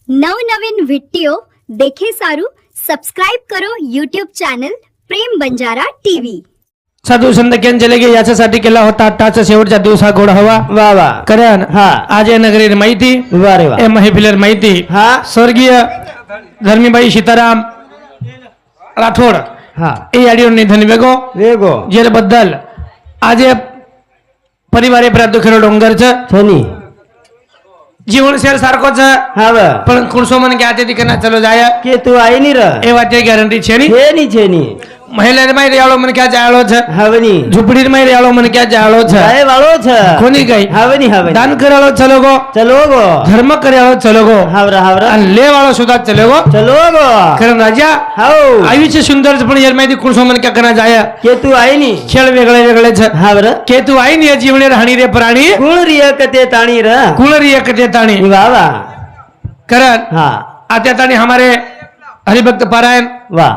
નવનવીન video દેખે સારું સબસ્क्राइब करो YouTube चॅनल प्रेम बंजारा टीव्ही। साधू संत केन चले गे याच्यासाठी केला होता आताचा शेवटचा दिवस हा गोड हवा वा वा करण हा आज या नगरीर माहिती वा रे वा ए महिफिलेर माहिती हा स्वर्गीय धर्मीबाई सीताराम राठोड हा ए याडीवर निधन वेगो वेगो जेर बद्दल आज परिवारे प्रादुखेरो डोंगरचं छनी जीवन शेर सारखोच हा वा पण कुणसो मन क्या ते दिकना चलो जाय के तू आई नी र ए वाते गॅरंटी छेनी छेनी महिला माहिती याळो मन क्या जाळो छ हवनी झुपडीर माहिती याळो मन क्या जाळो छ काय वाळो छ कोणी काही हवनी हवनी दान कराळो चलो गो चलो गो धर्म कराळो चलो गो हावरा हावरा आणि ले वाळो सुद्धा चलो गो चलो गो कारण राजा हाव आयुष्य सुंदर पण यार माहिती कुणसो मन क्या कना जाय के तू आई नी खेळ वेगळे वेगळे छ हावर के तू आई ने जीवने राहणी रे प्राणी कुळ रिय कते ताणी र कुळरी एक देताणी वा वा कारण हा आता ताणी हमारे हरिभक्त पारायण वा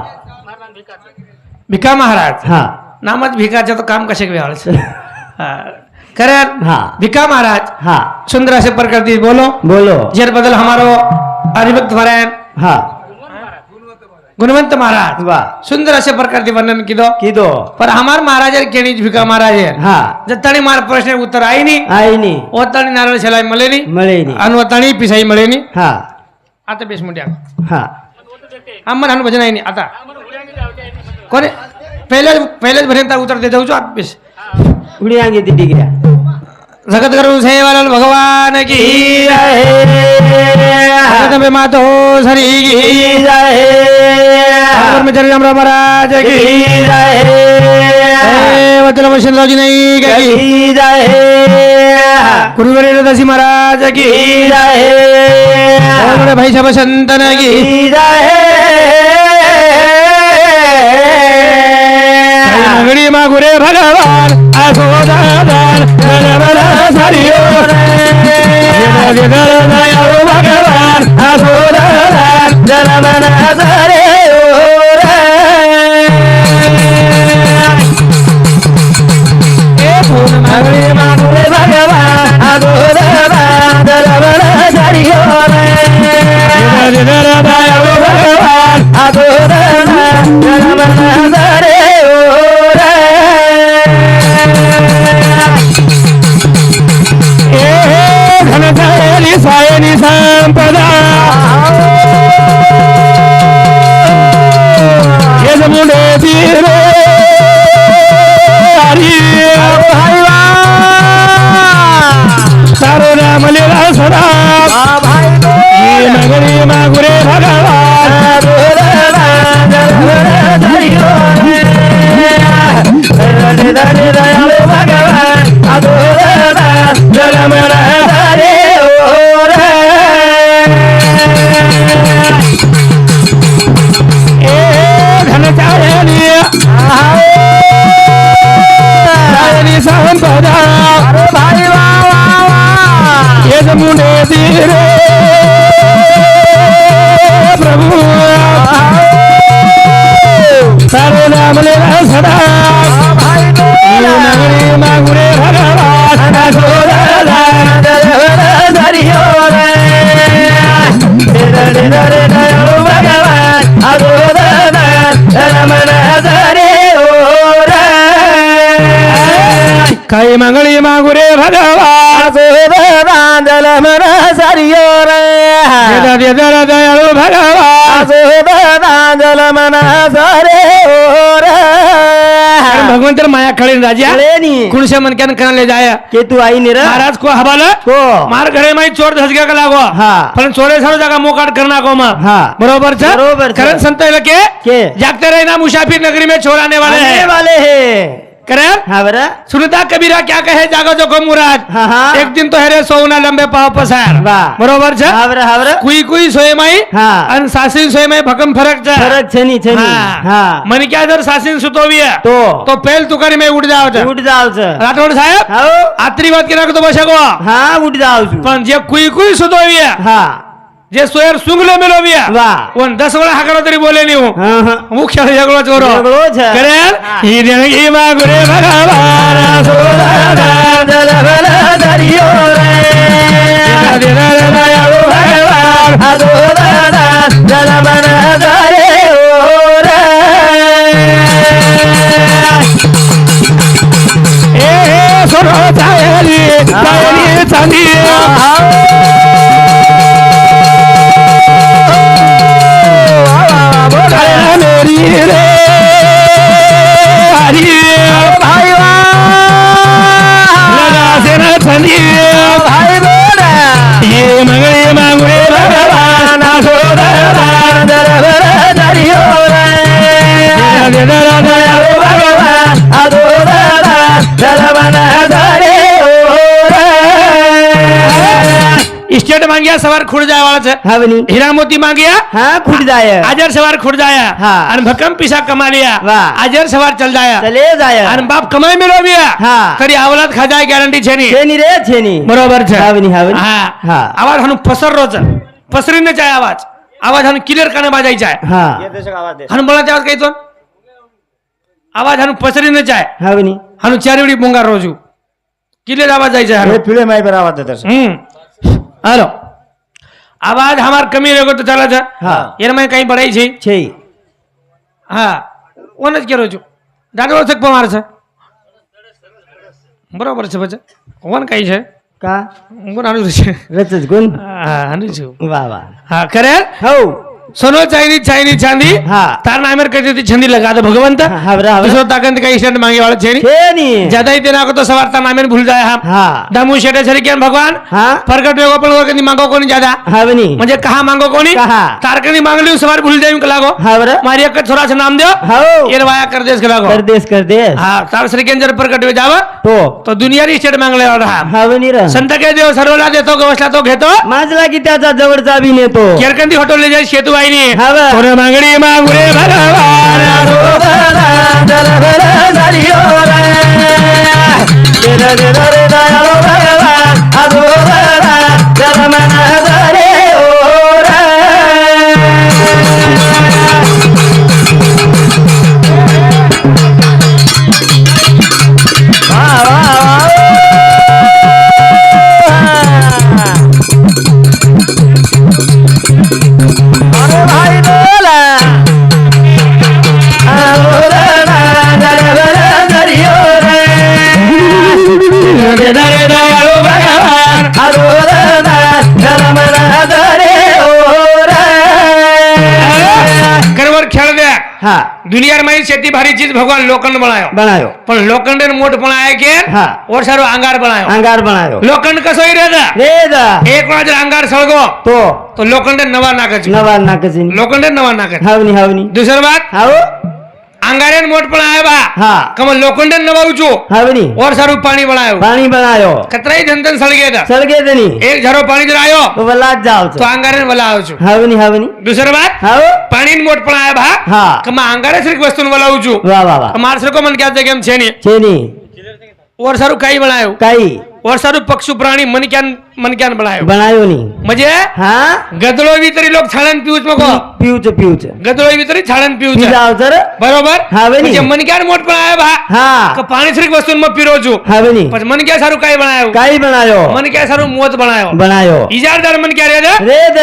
भिका महाराज हा नामच भिकाचं तो काम कसे वेळच कारण हा भिका महाराज हा सुंदर असे प्रकार बोलो बोलो जेर बदल हमारो हरिभक्त पारायण हा गुणवंत महाराज वा सुंदर असे प्रकार वर्णन किदो किदो पर हमार महाराज केणी भिका महाराज हा जताणी मार प्रश्न उत्तर आई नी आई नी ओताणी नारळ शेलाई मळे नी मळे नी आणि ओताणी पिसाई मळे नी हा आता बेस मुंड्या हा आम्हाला हनु भजन आहे नी आता कोणे पहिलेच पर्यंत उत्तर दे जाऊ आप बेस उडी आंगे ती डिग्र्या जगत करू सेवालाल भगवान की जगत में मातो सरी की ब्रह्मचारी रामराव महाराज की वचन वैष्णवजी नाही की गुरुवरी दशी महाराज की भाई सब संतन की नगरी मागुरे भगवान आसोदादान भगवान आसोदादान जनमन सरे नगरी मागुरे भगवान आसोदादान जनमन सरियो भगवान आसोदादान जनमन सरे घनकाली सायनी संपदा हेज मुंडे तीरे हरी सारो राम लीला सदा नगरी मागुरे भगवान संपदा भाई ये मुंडे धीरे प्रभु सारे नाम लेना सदा नगरी मांगुरे भगवान काही मंगळी मागुरे भगवान जल मन सरियो दयाळु भगवान जल मन सरे भगवंतर माया खड़े राजा कुण से मन क्या करने ले जाया के तू आई नी र महाराज को हवाला को मार घरे में चोर धस गया का लागो हा पण चोरे सारो जगह मोकाट करना को मा हा बरोबर छ बरोबर छ. करण संत के जागते रहे ना मुसाफिर नगरी में चोर आने वाले हैं करण हाँ बरा सुनता कबीरा क्या कहे जागो जो को मुराद हाँ हाँ एक दिन तो हेरे सोना लंबे पाव पसार वाह बरोबर छ हावरा कुई सोय माई हाँ आणि सासी सोय माई भकम फरक छ फरक छनी छनी हाँ मन क्या जर सासीन सुतोविया तो पेल तुकारी में उठ जाओ उठ जाओ छ राठोड साहेब हाओ आत्री बात के तो बसगो हाँ उठ जाओ छु पण जे कुई सुतोविया हाँ जे सोयर सुंगले मेलोविया वाह वन 10 वेळा हाकलो तरी बोले नाही हो हाँ हाँ मुख्य जगलो चोरो जगलो छ करेल ही देणगी मागुरे भगवान सोदादा जल दरियो रे भगवान जलमन धरे ओर ए सोनो चायली चायली चांदी मेरी रे हरी भाई लगा से न चांदी भाई बोरा ये मंगले मांगले भगवान सोदरा दरबर दरियो रे भगवान अदोरा जलमन धरे ओर स्टेट માંગ્યા સવાર ખુડ જાય વાળા છે હવની હીરા મોતી માંગ્યા હા खुद जाय આજર સવાર ખુડ જાયા હા. અને ભકમ પીસા કમા लिया વાહ. આજર સવાર ચલ જાયા चले जाय અને બાપ કમાઈ મેળો बिया હા. તરી આવલાદ ખાજાય ગેરંટી છે ની छेनी रे छेनी બરોબર છે હાવની હાવની હા હા આવાજ હनु પસરરો છે પસરીને જાય આવાજ આવાજ હनु ક્લિયર કાને બાજાઈ જાય હા હनु બોલા આવાજ કઈ તો આવાજ હनु પસરીને જાય હાવની હनु ચારીવડી બોંગા રોજુ ક્લિયર આવાજ જાય છે એ હनु પીળે માઈ પર આવા દેતા છે હાલો आवाज हमार कमी रहेगो तो चला जा हाँ यार मैं कहीं बढ़ाई छी छे हाँ ओन ज करो छु दादो सक पमार છે બરોબર છે બચ્ચા ઓન કઈ છે का કોણ આનું છે रचत गुण હા આનું છું वाह वाह હા કરે हो सोनो चाइनी चाइनी चांदी हाँ तार नामेर कहती थी छंदी लगा दो भगवंत हावरा दूसरो हावरा ताकंत का स्टैंड मांगे वाला छेनी छेनी ज्यादा ही तेना को तो सवार ता नामेर भूल जाए हम हाँ दामू शेटे छरी ज्ञान भगवान हाँ प्रकट होगो पण वरकनी मांगो कोनी ज्यादा हावनी म्हणजे कहा मांगो कोनी कहा तारकनी मांग लियो सवार भूल जाई लागो हावरा मारी एक छोरा से नाम दियो हो ये वाया कर देश के लागो कर देश हाँ तार श्री केंजर प्रकट हो जावा तो दुनिया री स्टेट मांगले वाला हावनी रे संत के देव सर्वला देतो गवसला तो घेतो माझला की त्याचा जवळचा बी नेतो केरकंदी होटल ले जाय शेतू आईनी हावा थोडे मागणी मागुरे भगवान करवर खेळ द्या हाँ दुनिया में शेती भारी चीज भगवान लोखंड बनायो बनायो पण लोखंड मोठ बनाया के हाँ और सारो अंगार बनायो अंगार बनायो लोखंड कसो ही रहता रेदा एक वेळा जर अंगार सळगो तो लोखंड नवा नाकाच नवा नाकसिन लोखंड नवा नाकाच हावनी हावनी दुसरी बात हाव अंगारेन मोठ बनाया बा हाँ कम लोखंड नवा ऊंचो हावनी और सारो पानी बनायो पाणी बनायो कतराई धंधन सळगे था सलगे दनी एक झरो पाणी जर आयो तो वलात जाव तो अंगारेन वला आवचो हावनी हावनी दुसरी बात हाव पाणी मोठ बनाया बा हाँ कम अंगारे श्री वस्तु वला ऊंचो वाह वाह वाह मार सर को मन क्या जगह छे ने छेनी और सारू काही बनायो काही और सारू पक्षु प्राणी मनक्यान बनायो बनायो नी म्हणजे हाँ गदळो बी तरी लोक छाळण पिऊच नको पिऊच गदळो बी तरी छाळण पिऊच जाव तर बरोबर हावे नी. म्हणजे मनक्यान मोठ बनायो बा हाँ का पाणी श्री वस्तु में पिरोजू हावनी पण मनक्या सारू काही बनायो काही बनायो मनक्या सारू मोत बनायो बनायो इजारदार मन क्या रे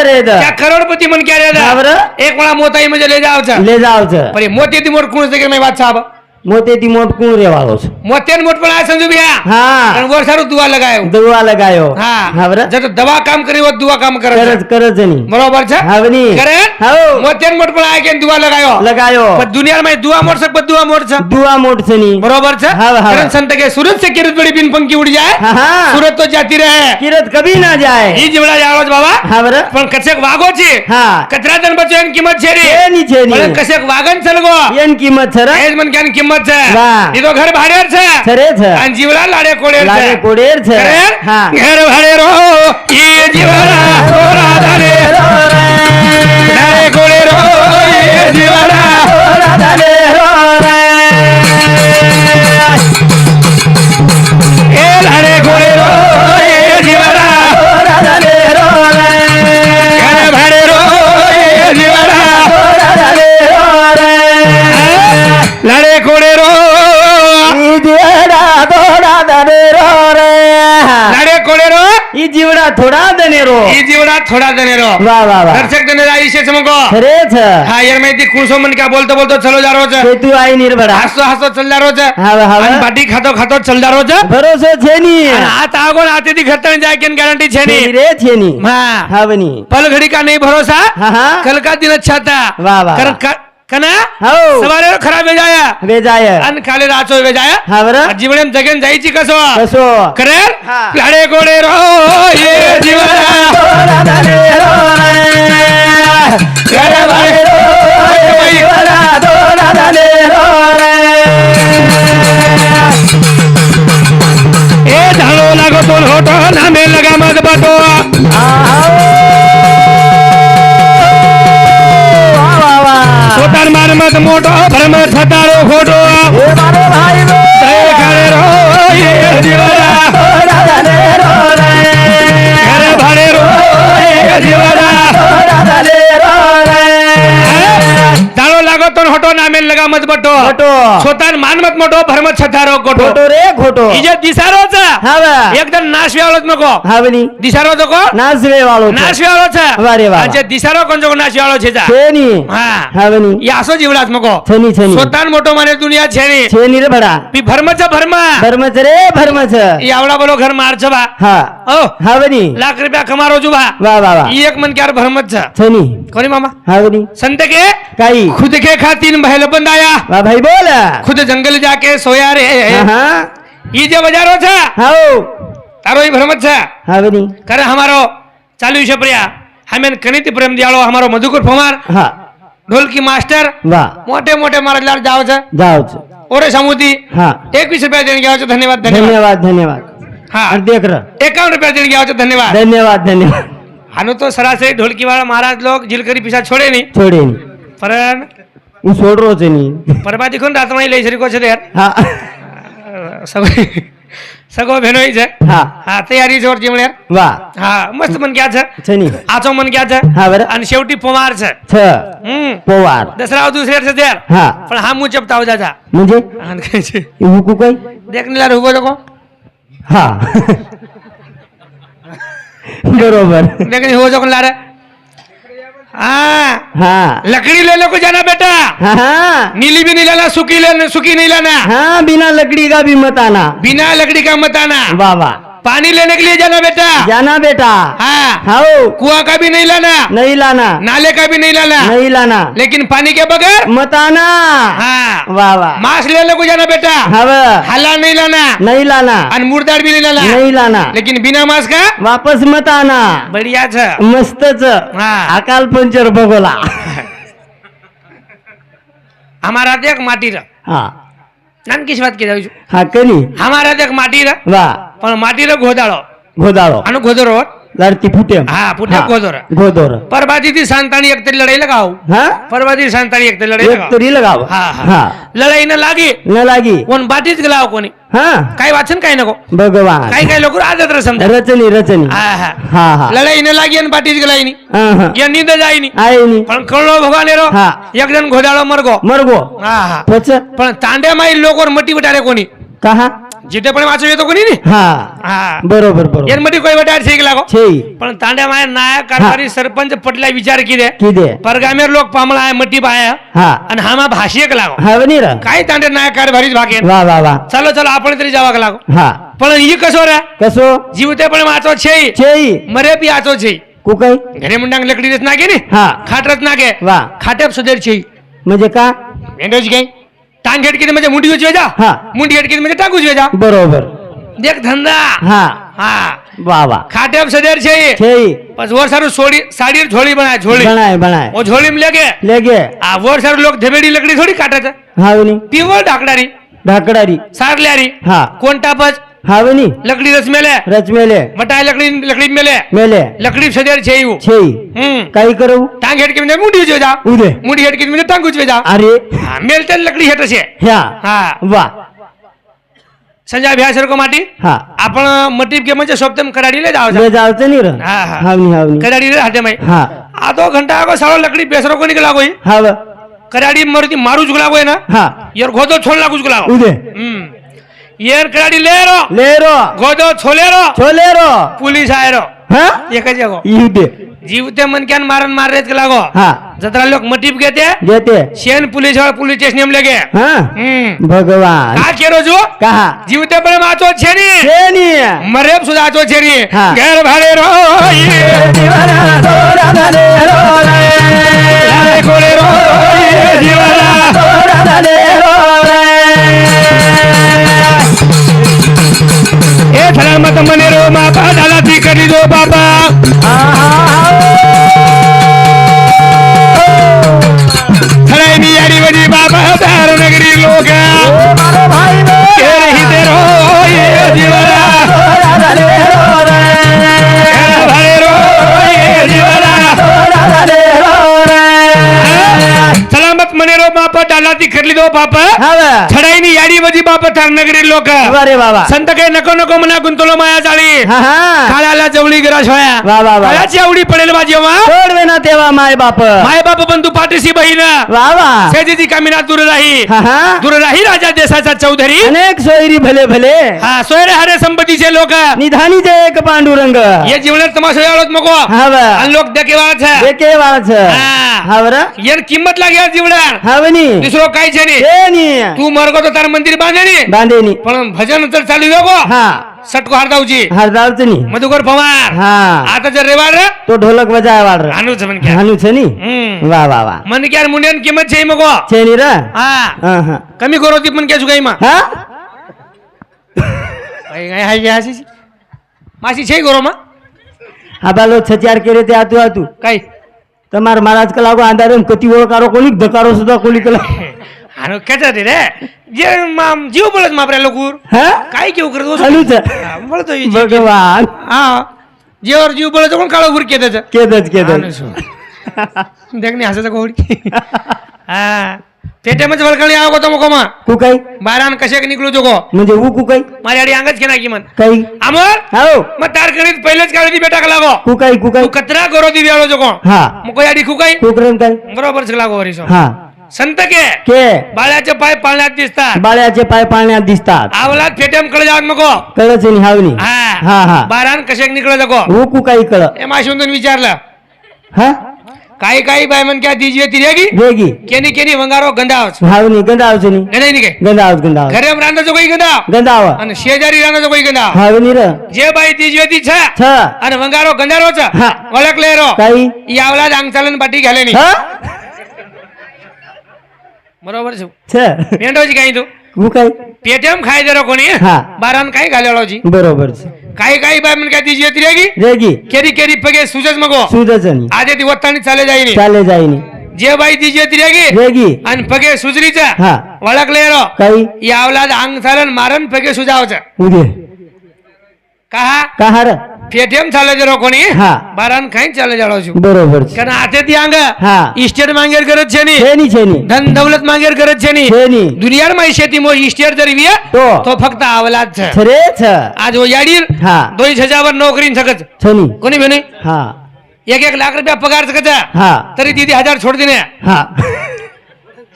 रेद क्या करोड़पति मन क्या रे हाँ बरं. एक वेळा मोताई म्हणजे ले जाव छ ले जाव छ पर मोती ती मोठ कोण से मैं बात साहब मोते ती मोट कोण रेवाळो छ मोतेन मोठ बनाया संजू बिया हाँ पण वर सारू दुआ लगायो दवा लगायो हाँ बरं. जब दवा काम करी वो दुआ काम करे करज नी बरोबर છે हावनी કરે हाव મોતેન મોટ પણ આ કે દુઆ લગાયો लगायो પણ દુનિયામાં દુઆ મોટ સક દુઆ મોટ છે दुआ मोट छ नी बरोबर છે हाव, हाव. कारण संत के सूरज से किरत बड़ी बिन पंखी उड़ जाए हाँ हाँ सूरज तो जाती रहे किरत कभी ना जाए ई जीवड़ा जावज बाबा हाँ बर पण कसेक वागो છે हाँ कचरा तन बच्चो एन किंमत છે रे छेनी पण कसेक वागन चलगो एन किंमत छ रे एज मन क्यान किंमत છે वाह. ई तो घर भाडेर છે छरे छ आणि जीवड़ा लाडे कोडेर लागे છે कोडेर छ करे? हाँ घर भाडेरो ई जीवड़ा थोड़ा दाने लाडे कोडेरो ई जीवड़ा ए लाडे कोडेरो ई जीवड़ा घर भाडेरो ई जीवड़ा लाडे कोडेरो लाडे कोडेरो ಈ ಜೀವನ थोडा दनेरो ई जीवडा थोडा दनेरो वाह वाह वाह दर्शक दनेरा ईशे चमको खरेच हा यार मैं ती कुसो मन क्या बोलतो बोलतो चलो जा रोज ते तू आई निर्भरा हसतो हसतो चल जा रोज हाव हाव आणि बाटी खातो खातो चल जा रोज भरोसा छेनी आणि हात आगोन आते ती घटन जाय केन गॅरंटी छे छेनी नी रे छेनी हां हावनी पल घड़ी का नहीं भरोसा हाँ हाँ कल का दिन अच्छा था वाह, वाह, कर वाह। कना हो सवारे खराब हो जाया बेजाय अन खाले राचो हो जाया हा बरं जीवन जगन जायची कसो कसो करेल हा. लाडे गोडे रो ये जीवन थोडा दनेरो करे बाई थोडा दनेरो ए झालो लागो तो होतो नामे लगा मत बटो सोतार मार मत मोटो भरम छतारो खोटो तय करे रो ये जीवन करे भारे रो ये जीवन झालो लागो तो होतो नामे लगा मत बटो सोतार मान मत मोटो भरम छतारो खोटो खोटो रे खोटो इजे दिसारोच हाव एकदम नाश व्यालोच नको हावनी दिसारो तो को नाचवे वाळो नाश व्यालो छ वारे वा આજે દિસારો કોંજો નાશ વ્યાલો છે જા छेनी હા हावनी ઈ આસો જીવડાત મકો छेनी छेनी સોતાન મોટો માને દુનિયા છે ની छेनी रे बडा પી ભરમચ ભરમા भरमच रे भरमच ઈ આવડા બોલો ઘર માર છે બા हा ઓ हावनी લાખ રૂપિયા કમારો છું બા वा वा वा ઈ એક મન ક્યાર ભરમચ છે छेनी કોની મામા हावनी संत के काही खुद के खातिर बहल बंदाया वा भाई बोल खुद जंगल जाके सोया रे हा ઈ જે બજારો છે हाव તારો ઈ ભરમચ છે हावनी કરે हमारो चालू છે પ્રિયા हमें कनित प्रेम दियाळो हमारो मधुकर फमार हा ढोलकी मास्टर वा मोठे मोठे महाराज जाव છે जाओच ओरे समुदी हा 21 रुपया देने गया हो धन्यवाद धन्यवाद धन्यवाद धन्यवाद हाँ और देख र 51 रुपया देने गया हो धन्यवाद धन्यवाद धन्यवाद हानु तो सरासरी ढोलकी वाला महाराज लोग जिलकरी पीछा छोड़े नहीं छोडे नी पण હું છોડરો છે ની परबा दिखून रातमाई लई शरीको છે यार हा सगो सगो भेनोई છે हा हा तयारी जोर जिमळे वा हा मस्त मन क्या છે છે ની आचो मन क्या છે हा बरं आणि शेवटी पोमार છે छ पोवार दसरा दुसरे છે त्यार हा पण हा मु चपताव जाजा म्हणजे आणि काय છે हुकू काय देखनीला रुबो जको हा बरोबर देखनी हो जको लारे हाँ हा लकड़ी ले लो को जाना बेटा हा हा नीली भी नहीं लाना सुखी नहीं लाना हाँ बिना लकड़ी का भी मत आना बिना लकड़ी का मत आना वाह वाह पानी लेने के लिए जाना बेटा जाना बेटा हाँ हाओ कुआं का भी नहीं लाना नहीं लाना नाले का भी नहीं लाना नहीं लाना लेकिन पानी के बगैर मत आना हाँ वाह वाह मांस लेने को जाना बेटा हव हला नहीं लाना नहीं लाना और मुर्दार भी नहीं लाना नहीं लाना लेकिन बिना मांस का वापस मत आना बढ़िया छ मस्तच हाँ अकाल पंचर बघोला हमारा देख माटी रा हा नान किस बात की जाऊ છું हा कनी हमारा देख माटी रा वाह पण माटी रा घोदाळो घोदाळो आणि घोदरो लढती फुटे हा फुटे घोदर घोदोर परबादी ती सांतानी एक तरी लढाई लगाव हा परबादी सांतानी एक तरी लढाई एक लगाव तरी लगाव हा हा हा लढाई न लागी न लागी कोण बाटीच गेलाव कोणी हा काय वाचन काय नको भगवान काही काही लोक आदत रे समजा रचनी रचनी हा हा हा हा लढाई न लागी आणि बाटीच गेलाई नी हा हा या नींद जाई नी आहे नी पण कळलो भगवान रो हा. एक जण घोदाळो मरगो मरगो हा हा पच पण तांड्या माई लोकोर मटी वटारे कोणी कहा जिथे पण वाचू येतो कोणी नी हा हा बरोबर बरोबर यान मटी कोई वटार शिक लागो छे पण तांड्या माय नायक कारभारी सरपंच पटला विचार किदे किदे परगामेर लोक पामळा आहे मटी बाया हा आणि हामा भाषिक लागो हावनी रा काय तांड्या नायक कारभारीच भागेन वा वा वा चलो चलो आपण तरी जावा लागो हा पण ही कसो रे कसो जीवते पण वाचो छे छे मरे पी आचो छे कुकाई घरे मुंडांग लकडी रच नागे नी हा खाटरच नागे वा खाटेप सुधर छे म्हणजे का मेंडोज घे टांग हेडकी म्हणजे मुंडी उचवे जा हा मुंडी हेडकी म्हणजे टांग उचवे जा बरोबर देख धंदा हा हा वा वा खाटेप सदर छे छे बस वो सारू सोड़ी साड़ी झोली बनाए झोली बनाए बनाए वो झोली में लेके लेगे आ वो सारू लोग धबेड़ी लकड़ी थोड़ी काटत हावनी प्युअर ढाकडारी ढाकडारी सारल्यारी हा कोण टापच हावनी लकड़ी रस मेले रचमेले बटाय लकड़ी मेले मेले लकड़ी सदर छे यू छे काही करू टांग हेडकी म्हणजे मुंडी उचवे जा उदे मुंडी हेडकी म्हणजे टांग उचवे जा अरे हा मेलते लकड़ी हेट छे ह्या हा वा संजय भ्यासर को माटी हा आपण मटीप के म्हणजे सोप्तम कराडीले जाव ले जावचं नाही र हा, हा. हावनी हावनी कराडीले हाते मै हा आधो घंटा आगो सारो लकड़ी बेसरो को निकला गोई हाव कराडी मरती मारू जुगला गोई ना हा यार गोदो छोड़ लागू जुगला उदे यार कराडी ले रो ले रो गोदो छोले रो छोले रो पुलिस आए रो हा एकच जागो येऊ दे जीव ते मनक्यान मारन मारेच लागो हा जत्रा लोक मटीप घेते घेते शेन पुलिस वाला पुलिस स्टेशन लगे हा भगवान का केरो जो कहा जीव ते पण माचो छेनी शेनी मरेब सुद्धा आचो छेनी हा. घर भाडे रो ये जीवाला दोरा धने रोले लाले कोळे रो ये जीवाला दोरा धने रोले ए थला मत मने रो मापा डाला ती करी दो बाबा थळाईनी याडी वजी बाबा दार नगरी लोक मारो भाई के रही ते रो ये जीवाला दोरा धने रोले घर भाडे रो ये जीवाला दोरा धने रोले सलामत मने रो मापा डाला ती करली दो बापा हवे थळाईनी याडी वजी बापा दार नगरी लोक अरे बाबा संत काही नको नको म्हणा गुंतवलो माया जाळी हा हा काळाला जवळी गिराश होया वा वा वा काळाची आवडी पडेल माझी जेव्हा सोडवे ना तेव्हा माय बाप माय बाप बंधू पाठीशी बहीण वा वा सेजेची कामिना दूर राही हा हा दूर राही राजा देशाचा चौधरी अनेक सोयरी भले भले हा सोयरे हरे संपत्तीचे लोक निधानी जे एक पांडुरंग ये जीवनात तमाशा यावत मको हव आणि लोक देखेवाच देखे वाच हा. हवर यार किंमत लागे जीवना हवनी दुसरो काय छे नी शेनी तू मरगो तो तार मंदिर बांधेनी बांधेनी पण भजन तर चालू गो हा सटको हरदावची हरदावचनी मधुकर पवार हा आता जर रेवाड तो ढोलक बजाय वाढ आणूच म्हण क्या हानू छनी वा वा वा मन क्या मुंड्यान किंमत छे मगो छेनी र हा हा हा कमी करो ती पण क्या चुकाई मा हा काय हाय घ्या अशी माशी छे करो मा आबालो छचार केरे ते आतू आतू काय તમાર મહારાજ કા લાગો આંધારે કતી ઓળકારો કોની ધકારો સુધા કોલી કલા हानो खेचा रे जे माम जीव बोलत मापऱ्या लोकूर हा काय केव करतो हलू छ बोलतो भगवान हा जेवर जीव बोलतो कोण काळो गुर केदच केदच केदच देखनी हसाचा कोडी हा पेटेमध्ये वळकणी आव होतो मकोमा कुकाई बारान कशा निकळू जोगो म्हणजे ऊ कुकाई माझ्या आडी अंगच घेना की मन काही अमर हाओ मग तार करीत पहिलेच काळी बेटा का लागो कुकाई तू कुकाई कचरा करो दी व्याळो जोगो हा मग कोई आडी खुकाई कुकरन काय बरोबर लागो वरीसो हा संत के के बाळ्याचे पाय पाळण्यात दिसतात बाळ्याचे पाय पाळण्यात दिसतात आवलात फेटेम कडे जाग नको कळच नाही हावनी हा हा बारान कशाक निकळ जागो ऊ कुकाई कळ हे माशुंदन विचारलं हा काही काही बाय मन क्या दीजिए तिरेगी वेगी केनी केनी वंगारो गंधावच हावनी गंधावच नाही गंधाई नाही काय गंधावच गंधावच घरे रांधाचो काही गंधाव गंधाव आणि शेजारी रांधाचो काही गंधाव हावनी र जे बाई दीजिए ती छ छ आणि वंगारो गंधारोच हा. ओळखले रो काही यावला अंग चालन बाटी घाले नाही हा बरोबर छो छ मेंढोची काही तू कुकाई पेटम खाय जरा कोणी हा. बारान काही घालेलोची बरोबर छ काही काही बाय मन क्या दीजिए तिरेगी रेगी केरी केरी पगे सुजच मगो सुदचनी आजे ती वत्तानी चाले जाईनी चाले जाईनी जे बाई दीजिए तिरेगी रेगी आणि पगे सुजरीचा हा ओळखले रो काही यावला अंग चालन मारन पगे सुजावचं उदे कहा कहा र पेटीएम चाले जरो कोणी हा. बारान काही चाले जाळो છું बरोबर छ कारण आते ती अंग हा. इस्टेट માંગેર करत છે ની छेनी छेनी ધન દौलત માંગેર કરत છે ની छेनी દુનિયામાં शेती मो इस्टेट जरी विया तो फक्त आवलाद છે छरे छ आज वो याडीर हा 2000 वर नोकरी सकत छनी कोणी म्हणे हा 1 लाख रुपया पगार सकत हा तरी दीदी 1000 छोड देने हा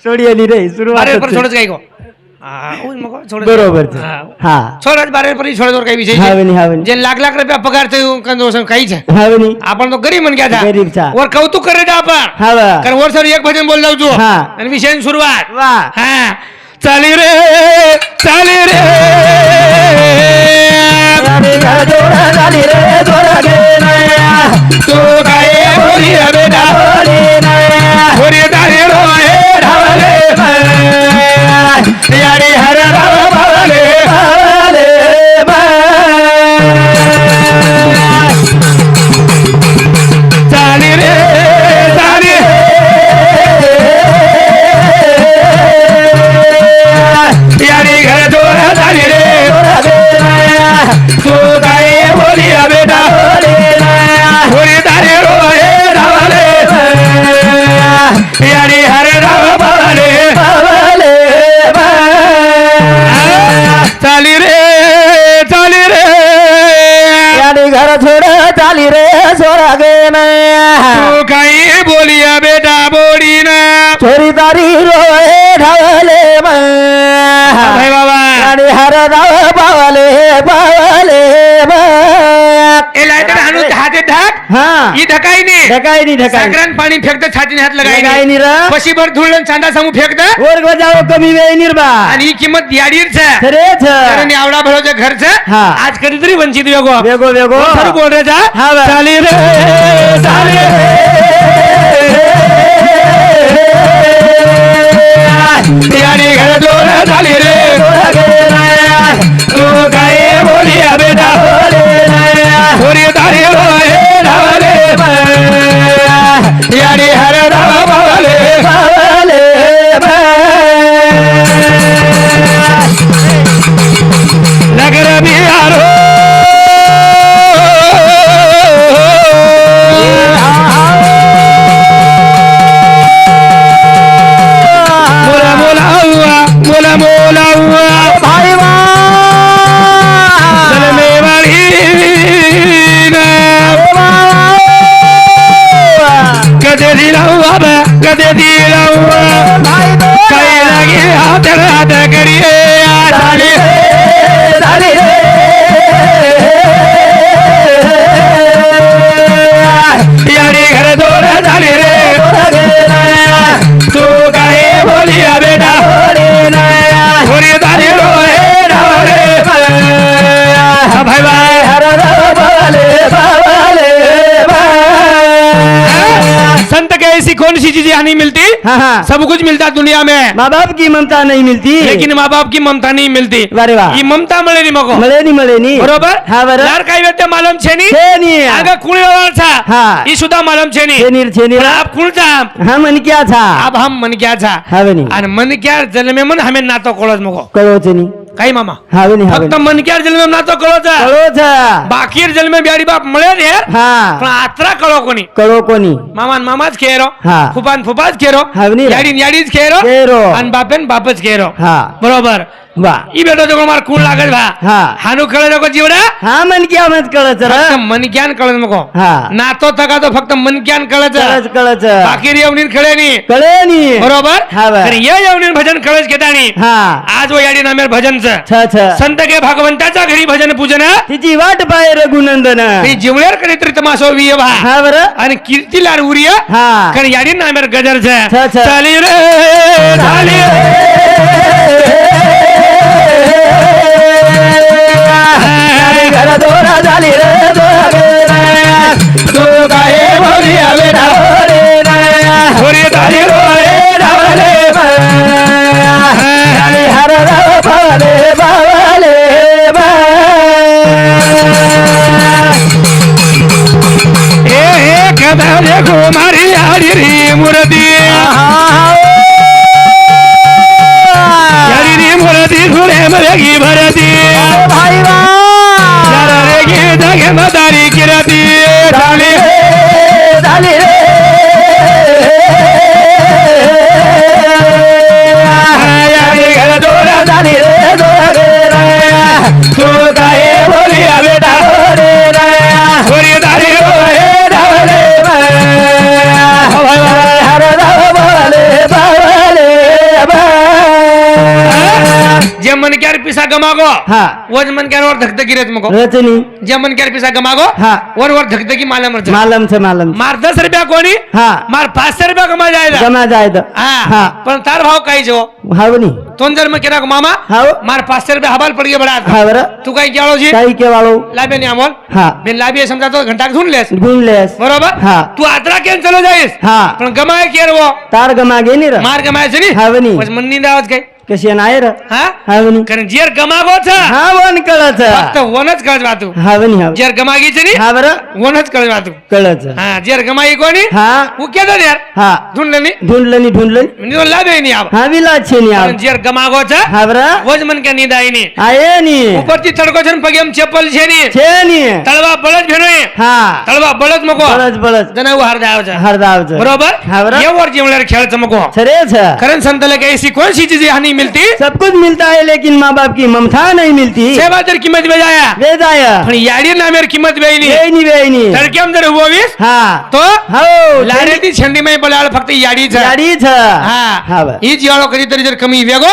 सोडियाली रे सुरुवात बारे पर छोडच काय को हा ओय मग छोड बरोबर छ हा छोडच बारे पर छोड काही विषय हावनी हावनी जे लाख रुपया पगार ते कंदोसन काही છે हावनी आपण तो गरीब म्हण घ्या गरीब चा वर कौतुक करे आपण हावा कारण वर सर एक भजन बोल जाऊ हा. आणि विषय सुरुवात वा हा चाली रे चाली रे झाली रे जोरा गे तू काय बोली रे बेटा बोली दारे रो हे ढावले याडी हर राव बावले चाली रे चाली याडी घर जोरा चाली रे तू काय बोली रे बेटा बोली दारे रो हे ढावले याडी हर राव बावले चाली रे यानी घर छोड़ चाली रे सोरा गे तू काही बोलिया बेटा बोली ना छोरी तारी रोए ढावले भाई बाबा यानी हर राव पावले ए लाईट हाणू हात ढाक हा ही ढकाई ने ढकाई नहीं ढकाई सागरान पाणी फेकत छातीने हात लगाई लगाई नहीं रा पशी भर धुळण चांदा समू फेकत और बजाओ कमी वे निर्बा आणि ही किंमत याडीर छ खरेच कारण आवडा भरोच्या घरचं हा. आज कधीतरी वंचित वेगो वेगो वेगो खरं बोल रे जा हा बा. चाली रे चाली याडी घर दोन झाली रे तू काय बोली बेटा थोडी दारी रोय धावले याडी हर धाव भावले नगर बिहारो मोला मोला हुआ मोला मोला हुआ भाई चल में वाली कदे दिला हुआ कदे दिला हुआ कहीं लगी हाथ हाथ करिए डाली यारी घर दोन झाली रे तू काय बोलिया बेटा थोडी दारी रोय रे भाई भाई संत के ऐसी कौन सी चीजें नहीं मिलती हाँ हाँ सब कुछ मिलता दुनिया में माँ बाप की ममता नहीं मिलती लेकिन माँ बाप की ममता नहीं मिलती वारे वाह ही ममता મળે ની મકો મળે ની બરોબર હા બરાબર લાર કાઈ વેતે માલમ છે ની છે ની આગળ કુણ વ્યવહાર છે હા ઈ સુધા માલમ છે ની છે ની પણ આપ કુણ था હા મન ક્યાં था अब हम मन क्या था हावे नहीं અને मन क्या जन्मे मन हमें नातो कळो જ मको कळो છે ની કઈ મામા हावे नहीं हावे ફક્ત मन क्या जन्मे नातो कळो છે कळो છે બાકી જન્મે બેડી બાપ મળે ને હા પણ આત્રા કળો કોની कळो कोणी મામાન મામા જ કેરો હા. ફુપાન ફુપા જ કેરો હાવે નહીં. યાડી યાડી જ કેરો કેરો. અને બાપેન બાપ જ કેરો હા બરોબર વાહ ઈ બેટો જો માર કુણ લાગે છે ભા હા. હાનું કળે લોકો જીવડા હા मन क्या मत कळत फक्त मन ज्ञान कळत नको हा नातो थका तो फक्त मन ज्ञान कळत कळत बाकी येवनीर खेळे नी कळे नी बरोबर हा बा. तर ये येवनीर भजन कळच घेतानी हा आज वो याडी नामेर भजनचं छ संत के भगवंताच्या घरी भजन पूजन तिची वाट पाय रघुनंदन ती जिवळेर करी तरी तमासो विय भा हा बर आणि कीर्ती लार उरिय हा कारण याडी नामेर गजर छ, छ. चाली रे चाली घर दोरा झाली रे तू काय बोली बेटा थोडी दारी रोय धावले हर बावले बावले ए कदा देखो मारी याडी री मूर्ती याडी री मूर्ती धुळे मलगी भरती भाई रे गे जगे मदारी किरती झाली झाली रे याडी घर दोरा झाली रे तू काय बोली बेटा थोडी दारी रोय धावले हर बावले बावले जे मन क्यार पिसा गमागो हा वज मन क्यार वर धकधकी रेत मको रचनी जे मन क्यार पिसा गमागो हा वर वर धकधकी माला मरज मालम से मालम मार 10 रुपया कोणी हा मार 500 रुपया कमा जायदा जमा जाय हा हा पण तार भाव काही जो हावनी तोन जर मग केरा मामा हाव मार 500 रुपया हवाल पड़ गया बड़ा हा बर तू काही केळो जी काही के वाळो लाबे ने अमोल हा बिन लाबे समजा तो घंटा धुन लेस गुण लेस बरोबर हा तू आत्रा केन चलो जाईस हा पण गमाय केर वो तार गमा गे नी र मार गमायचं नी हावनी पण मन नींद आवाज काय कशी नाही र हा हावनी कारण जेर गमागो छ हा वन कळत फक्त वनच कळत वातू हावनी हाव जेर गमागीचं नी हा बर वनच कळत वातू कळत हा जेर गमाई कोणी हा वो केदो यार हा धुनलं नी ढूंढलं नियो लाबे नी आव हा विला छे नी पण जेर गमागो छ हा बर वज मन के नींद आई नी आये नी ઉપરથી તડકો છે ને પગે એમ ચપ્પલ છે ની छे नी તળવા બળદ ભેનો हा તળવા બળદ મકો बळच જનાવ હાર દાવ છે हरदाव बरोबर हा बर ये वर जीवलर खेळ चमको छरे छ करण संतले के ऐसी कौन सी चीजें नहीं मिलती सब कुछ मिलता है लेकिन माँ बाप की ममता नहीं मिलती सेवा तर किंमत बेजाया वे जाया पण याडी नामेर किंमत बेईनी वेणी तडकेम जर हुवीस हा तो हो लारेती छंडी मै बोलाळ फक्त याडी छ गाडी छ हा हा बर ही जिवाळो कधीतरी जर कमी वेगो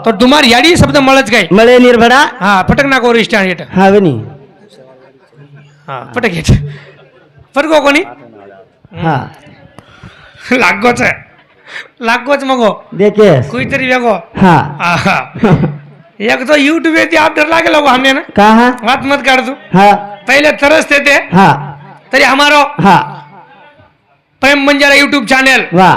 तो तुम्हार याडी शब्द मळच काय मळे निर्भडा हा फटक ना कोर स्टँड येत हावनी हा फटक येत फरको कोणी हा लागोच मगो देखेस कुठतरी वेगो हा आहा. एक तो युट्यूब येते अपडेट लागेल हो हमने ना कहा बात मत कर तू हा पहले तरस थे ते हा तरी हमारो हा प्रेम बंजारा यूट्यूब चॅनल वा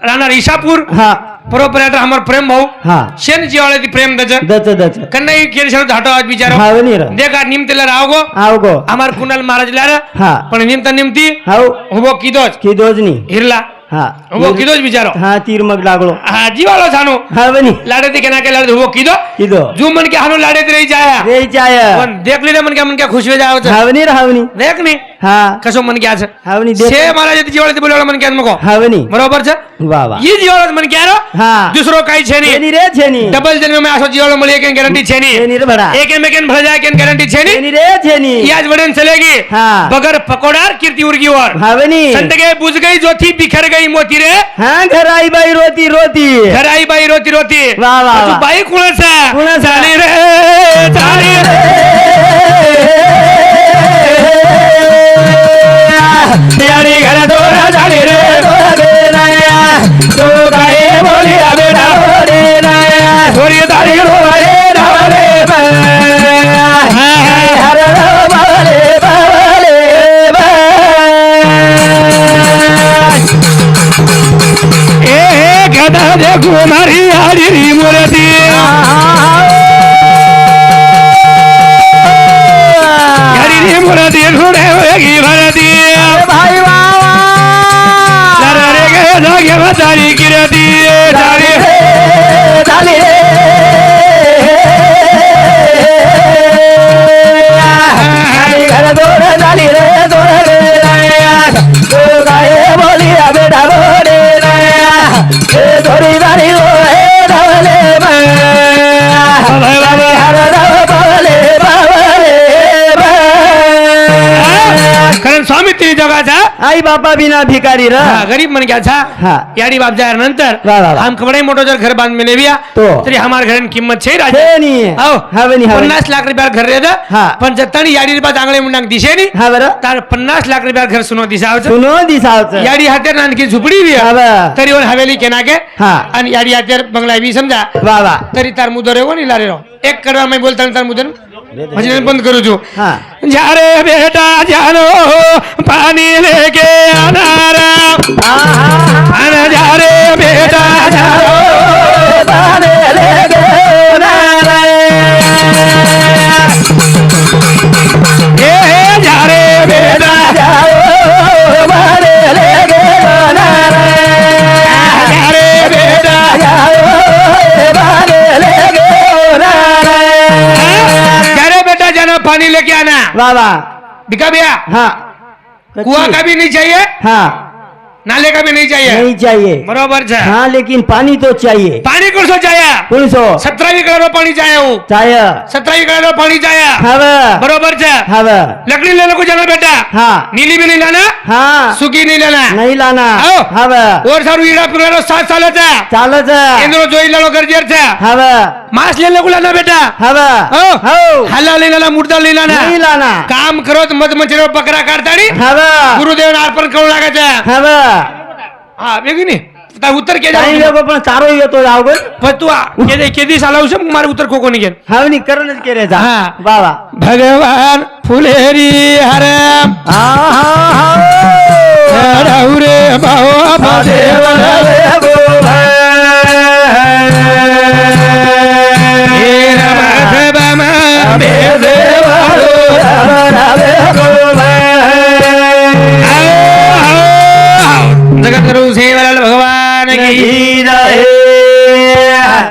राहणार ईशापूर हा प्रोपरायटर हमार प्रेम भाऊ हा शेन जीवाळ्याची प्रेम दच दच कन्नाई केरशर धाटो आज बिचारो हा वनीर देखा निमतेला राव गो आव गो हमार कुणाल महाराज लार हा पण निमती हाव उभो किदोच की दोजनी हिरला हा उभो किदोच बिचारो हा तीर मग लागलो हा जीवाळो जानो हा वनी लाडे ते केना के लाडे उभो किदो किदो जू मन के हानो लाडे ते रही जाया रे चाय पण देख ले मन के खुश हो जाओ हावनी हावनी देख नी हा कसो मन के आज हावनी देख से महाराज जीवाळे बोलवलं मन के आज मको हावनी बरोबर छ वा वा ये जीवाळ मन के आरो हा दुसरो काही छे नी छेनी रे छेनी डबल जन्म में आसो जीवाळ मळे एक गॅरंटी छे नी छेनी रे बडा एक मेकन भर जाए के गॅरंटी छे नी छेनी रे छेनी आज वडन चलेगी हा बगर पकोडार कीर्ती उर्गी और हावनी संत गए बुझ गई जो थी बिखर गई मोती रे हा घर आई बाई रोती रोती घर आई बाई रोती रोती वा वा तू वा. बाई कुणाचा कुणाचा? चाली रे चाली रे यारी घर दोरा चाली रे दोरा दे नाया तो गाए बोली अबे डाव दे नाया थोड़ी तारी रोए डावले हर बावले बावले ए गदा देखो मारी आड़ी मूर्ति हरी मूर्ति ढूंढे होगी भरती भाई बाबा रे गदा के बतारी गिरती डाली डाली रे घर दोरा डाली रे दोरा रे नाया तो गाए बोली अबे डालो रे नाया ए थोड़ी बारी रोए डावले कारण स्वामी तिने जगाचा आई बापा बिना भिकारी र गरीब मन घ्यायचा हा. याडी बाप जाय नंतर वा, वा, वा. हम कपडे मोठो जर घर बांध में बिया तो. तरी हमार घरन किंमत छे राजा छेनी हो हावनी हावनी 50 लाख रुपया घर रे हा. पण जतणी याडी रुपया चांगले मुंडांग दिशे नी हा बर तार 50 लाख रुपया घर सुनो दिसावच सुनो दिसावच याडी हातेर नानकी झुपडी बी हा बा. तरी वन हवेली केना के हा. आणि याडी हातेर बंगला बी समजा वा वा तरी तार मुदो रे कोणी लारे रो एक करवा मैं बोलता तार मुदन म्हणजे बंद करू जो हा जा रे बेटा जानो पानी लेके आना आना जा रे बेटा जानो पानी लेके आना ए जा रे बेटा जाओ पानी लेके आना जा रे बेटा जाओ पानी लेके आना जा रे बेटा जानो पानी लेके आना बाबा दिखा भैया हाँ कुआं का भी नहीं चाहिए हाँ नाले का भी नहीं चाहिए नहीं चाहिए बरोबर है हाँ लेकिन पानी तो चाहिए पानी कौन सो चाहिए 19 कलर पानी चाहिए वो चाहिए 17 कलर पानी चाहिए हवा बरोबर है हवा लकड़ी लेने को जाना बेटा हाँ नीली भी नहीं लाना हाँ सूखी नहीं लेना नहीं लाना आओ. हवा और सारू इडा पुरानो 7 सालाचा चालच इंद्रो जोई लालो गरजेरचा हवा मांस लेने को लाना बेटा हवा हो हो हल्ला नहीं लाना मुर्दा नहीं लाना नहीं लाना काम करो तो मध मच्छर बकरा काढतानी हवा गुरुदेव अर्पण करू लागायचा हवा हा वेगळी नाही आता उत्तर के काही जाऊ लोक पण चारो येतो जावगल पण तू केदी साला मारे उत्तर को कोणी घेन हावनी करणच केले जा हा. बाबा भगवान फुलेरी हरम रे बाबा देव जगत गुरु सेवलाल भगवान की